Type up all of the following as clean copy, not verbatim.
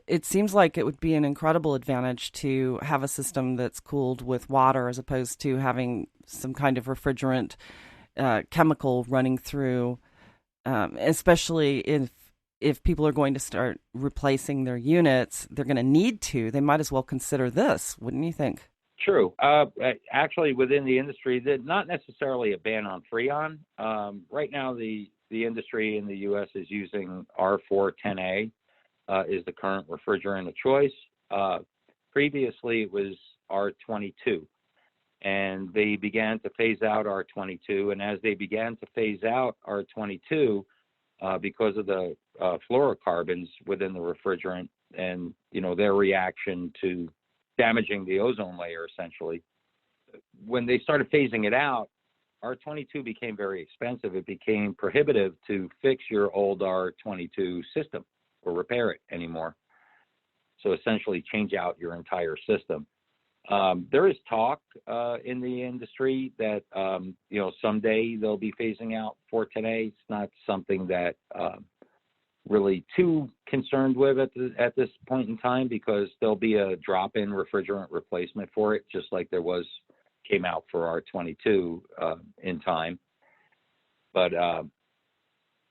it seems like it would be an incredible advantage to have a system that's cooled with water as opposed to having some kind of refrigerant chemical running through, especially if people are going to start replacing their units, they're going to need to. They might as well consider this, wouldn't you think? True. Actually, within the industry, not necessarily a ban on Freon. Right now, the industry in the U.S. is using R410A is the current refrigerant of choice. Previously, it was R22, and they began to phase out R22. And as they began to phase out R22, because of the fluorocarbons within the refrigerant and their reaction to damaging the ozone layer, essentially, when they started phasing it out, R22 became very expensive. It became prohibitive to fix your old R22 system or repair it anymore. So essentially change out your entire system. There is talk in the industry that, someday they'll be phasing out 410A. It's not something that really too concerned with at this point in time, because there'll be a drop-in refrigerant replacement for it, just like came out for R22 in time. But,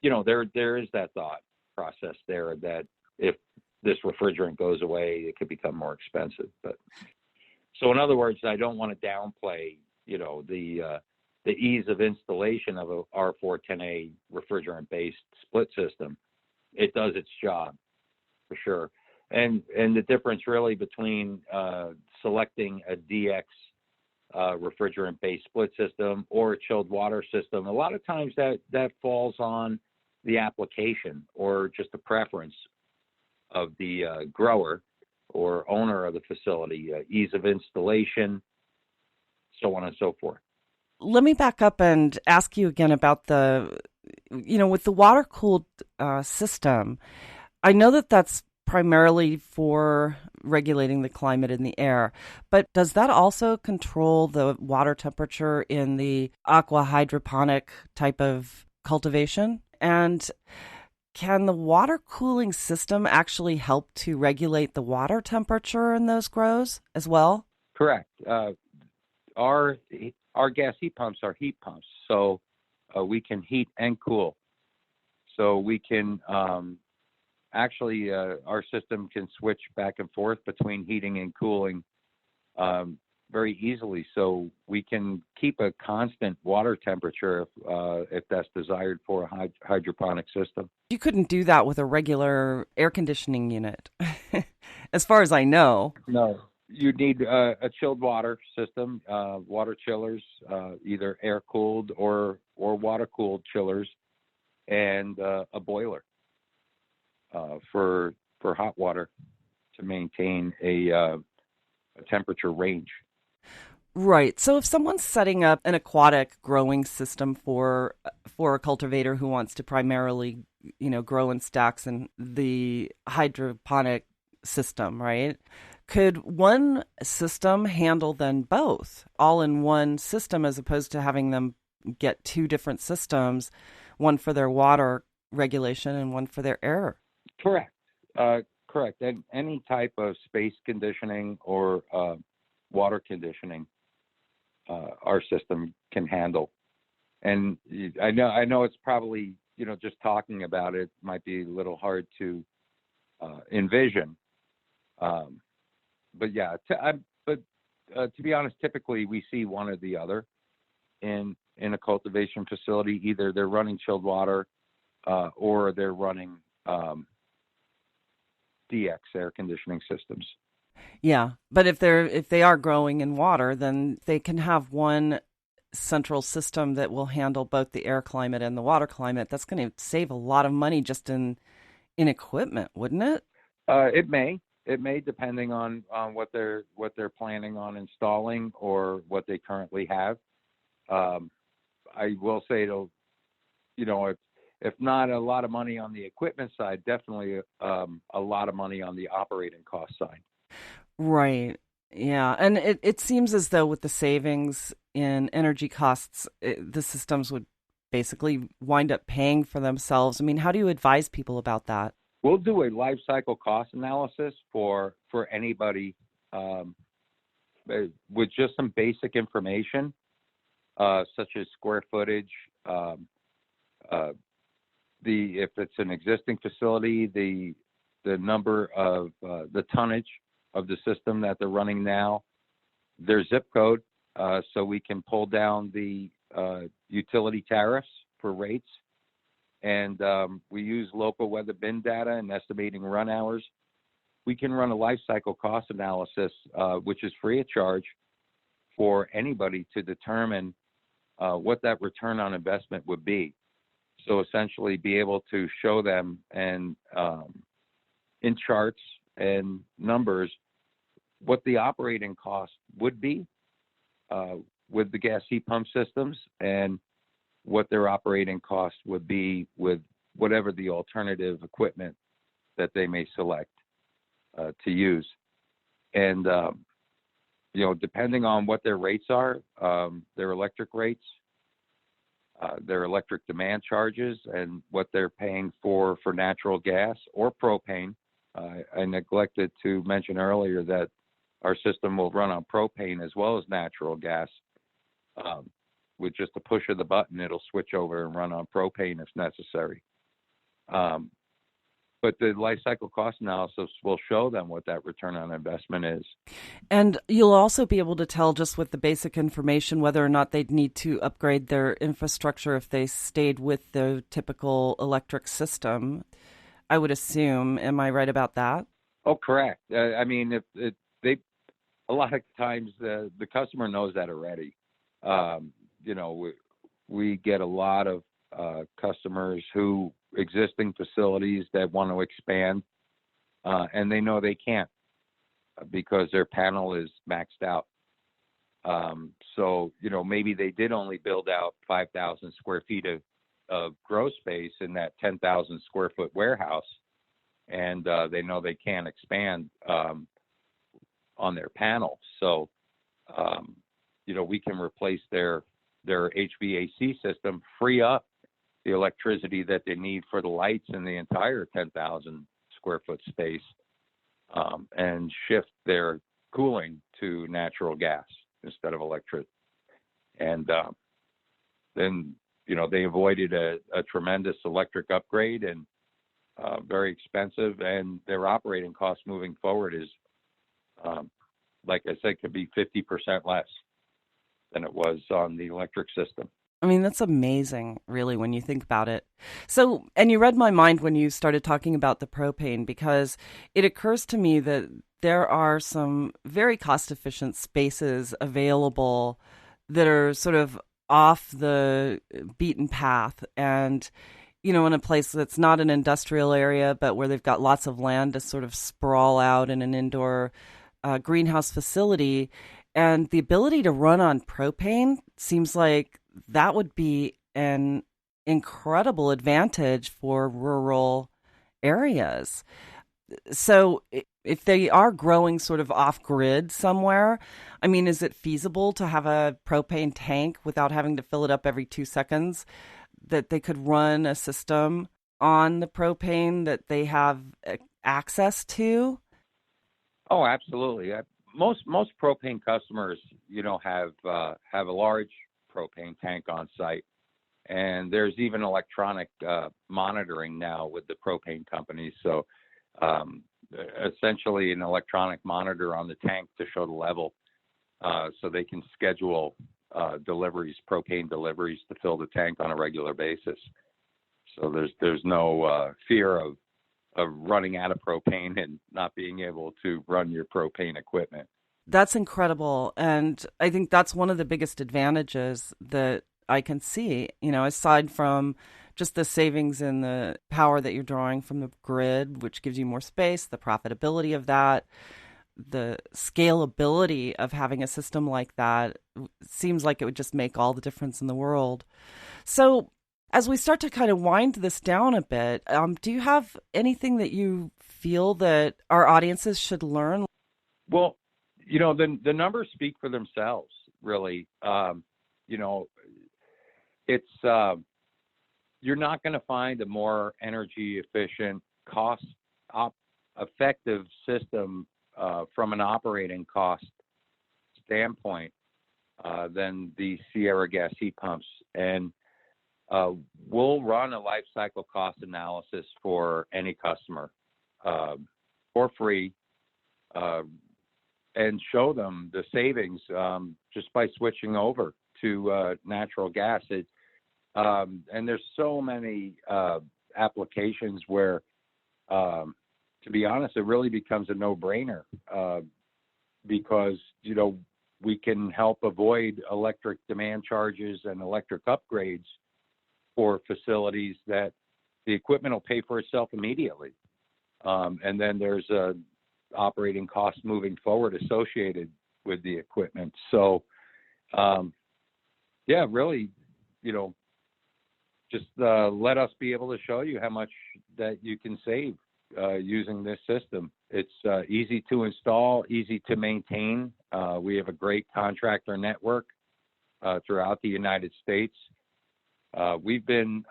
there is that thought process there that if this refrigerant goes away, it could become more expensive. But so in other words, I don't want to downplay, the ease of installation of a R410A refrigerant-based split system. It does its job for sure. And the difference really between selecting a DX refrigerant-based split system or a chilled water system, a lot of times that falls on the application or just a preference of the grower or owner of the facility, ease of installation, so on and so forth. Let me back up and ask you again about with the water-cooled system. I know that that's primarily for regulating the climate in the air, but does that also control the water temperature in the aqua hydroponic type of cultivation? And can the water cooling system actually help to regulate the water temperature in those grows as well? Correct. Our gas heat pumps are heat pumps, so we can heat and cool. So we can actually, our system can switch back and forth between heating and cooling very easily. So we can keep a constant water temperature if that's desired for a hydroponic system. You couldn't do that with a regular air conditioning unit, as far as I know. No. You need a chilled water system, water chillers, either air-cooled or water-cooled chillers, and a boiler for hot water to maintain a temperature range. Right. So if someone's setting up an aquatic growing system for a cultivator who wants to primarily, grow in stacks in the hydroponic system, right? Could one system handle then both, all in one system, as opposed to having them get two different systems, one for their water regulation and one for their air? Correct. Correct. And any type of space conditioning or water conditioning, our system can handle. And I know it's probably, just talking about it might be a little hard to envision. But yeah, to be honest, typically we see one or the other in a cultivation facility. Either they're running chilled water or they're running DX air conditioning systems. Yeah, but if they are growing in water, then they can have one central system that will handle both the air climate and the water climate. That's going to save a lot of money just in equipment, wouldn't it? It may, depending on what they're planning on installing or what they currently have. I will say it'll, if not a lot of money on the equipment side, definitely a lot of money on the operating cost side. Right. Yeah. And it seems as though with the savings in energy costs, the systems would basically wind up paying for themselves. I mean, how do you advise people about that? we'll do a life cycle cost analysis for anybody with just some basic information, such as square footage, if it's an existing facility, the number of the tonnage of the system that they're running now, their zip code, so we can pull down the utility tariffs for rates. And we use local weather bin data and estimating run hours. We can run a life cycle cost analysis, which is free of charge for anybody to determine what that return on investment would be. So essentially be able to show them and in charts and numbers what the operating cost would be with the gas heat pump systems, and what their operating cost would be with whatever the alternative equipment that they may select to use. And, depending on what their rates are, their electric rates, their electric demand charges, and what they're paying for natural gas or propane. I neglected to mention earlier that our system will run on propane as well as natural gas. With just a push of the button, it'll switch over and run on propane if necessary. But the life cycle cost analysis will show them what that return on investment is. And you'll also be able to tell just with the basic information whether or not they'd need to upgrade their infrastructure if they stayed with the typical electric system, I would assume. Am I right about that? Oh, correct. I mean, if they, a lot of times the customer knows that already. We get a lot of customers who existing facilities that want to expand, and they know they can't because their panel is maxed out. So maybe they did only build out 5,000 square feet of grow space in that 10,000 square foot warehouse, and they know they can't expand on their panel. So we can replace their HVAC system, free up the electricity that they need for the lights in the entire 10,000 square foot space, and shift their cooling to natural gas instead of electric. And then, they avoided a tremendous electric upgrade and very expensive, and their operating costs moving forward is, like I said, could be 50% less than it was on the electric system. I mean, that's amazing, really, when you think about it. So, and you read my mind when you started talking about the propane, because it occurs to me that there are some very cost-efficient spaces available that are sort of off the beaten path, and, in a place that's not an industrial area, but where they've got lots of land to sort of sprawl out in an indoor greenhouse facility. And the ability to run on propane seems like that would be an incredible advantage for rural areas. So if they are growing sort of off grid somewhere, I mean, is it feasible to have a propane tank without having to fill it up every 2 seconds, that they could run a system on the propane that they have access to? Oh, absolutely. Most propane customers, have a large propane tank on site, and there's even electronic monitoring now with the propane companies. So essentially an electronic monitor on the tank to show the level, so they can schedule propane deliveries to fill the tank on a regular basis. So there's no fear of running out of propane and not being able to run your propane equipment. That's incredible. And I think that's one of the biggest advantages that I can see, aside from just the savings in the power that you're drawing from the grid, which gives you more space, the profitability of that, the scalability of having a system like that seems like it would just make all the difference in the world. So as we start to kind of wind this down a bit, do you have anything that you feel that our audiences should learn? Well, the numbers speak for themselves, really. It's you're not going to find a more energy efficient, cost effective system from an operating cost standpoint than the Sierra gas heat pumps. And we'll run a life cycle cost analysis for any customer for free and show them the savings just by switching over to natural gas. And there's so many applications where, to be honest, it really becomes a no-brainer because, we can help avoid electric demand charges and electric upgrades for facilities that the equipment will pay for itself immediately. And then there's a operating cost moving forward associated with the equipment. So, really, just let us be able to show you how much that you can save using this system. It's easy to install, easy to maintain. We have a great contractor network throughout the United States. We've been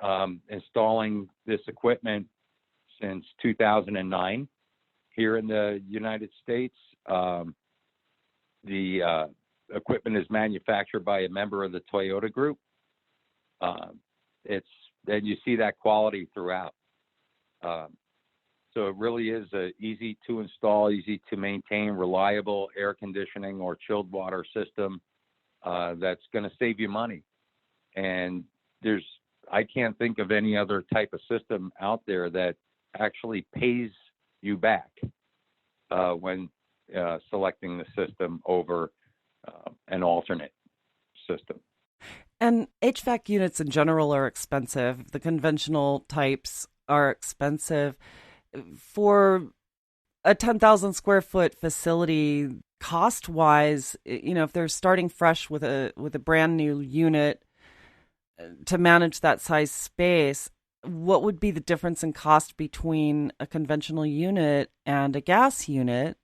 installing this equipment since 2009 here in the United States. The equipment is manufactured by a member of the Toyota Group. And you see that quality throughout. So it really is a easy to install, easy to maintain, reliable air conditioning or chilled water system that's going to save you money. And I can't think of any other type of system out there that actually pays you back when selecting the system over an alternate system. And HVAC units in general are expensive. The conventional types are expensive. For a 10,000 square foot facility, cost-wise, if they're starting fresh with a brand new unit to manage that size space, what would be the difference in cost between a conventional unit and a gas unit?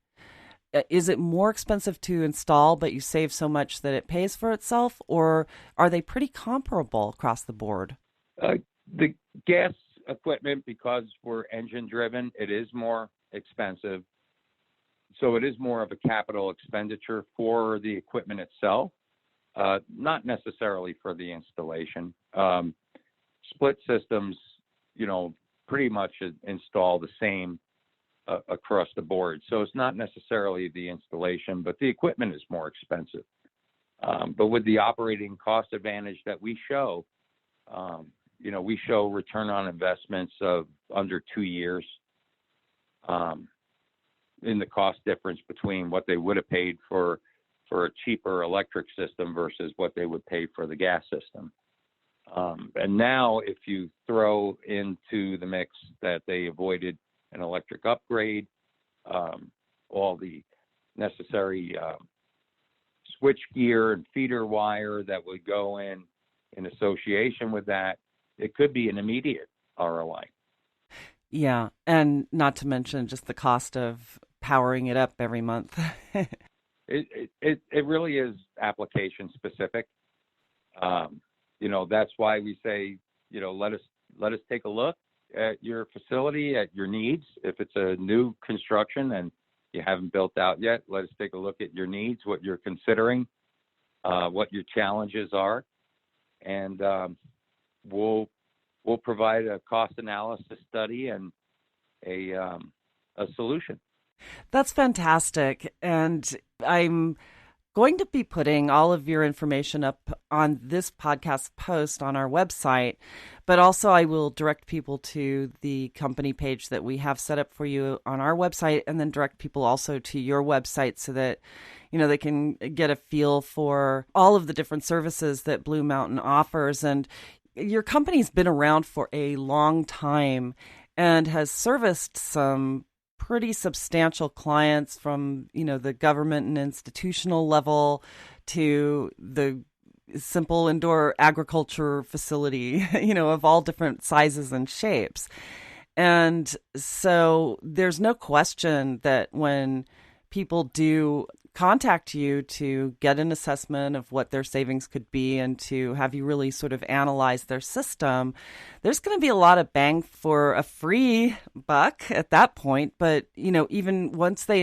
Is it more expensive to install, but you save so much that it pays for itself, or are they pretty comparable across the board? The gas equipment, because we're engine driven, it is more expensive. So it is more of a capital expenditure for the equipment itself, not necessarily for the installation. Split systems, pretty much install the same across the board. So it's not necessarily the installation, but the equipment is more expensive. But with the operating cost advantage that we show, we show return on investments of under 2 years in the cost difference between what they would have paid for a cheaper electric system versus what they would pay for the gas system. And now if you throw into the mix that they avoided an electric upgrade, all the necessary switch gear and feeder wire that would go in association with that, it could be an immediate ROI. Yeah, and not to mention just the cost of powering it up every month. It really is application specific. That's why we say, let us take a look at your facility, at your needs. If it's a new construction and you haven't built out yet, let us take a look at your needs, what you're considering, what your challenges are, and we'll provide a cost analysis study and a solution. That's fantastic. And I'm going to be putting all of your information up on this podcast post on our website, but also I will direct people to the company page that we have set up for you on our website, and then direct people also to your website so that, they can get a feel for all of the different services that Blue Mountain offers. And your company's been around for a long time and has serviced some pretty substantial clients from, the government and institutional level to the simple indoor agriculture facility, of all different sizes and shapes. And so there's no question that when people do contact you to get an assessment of what their savings could be and to have you really sort of analyze their system, there's going to be a lot of bang for a free buck at that point. But, even once they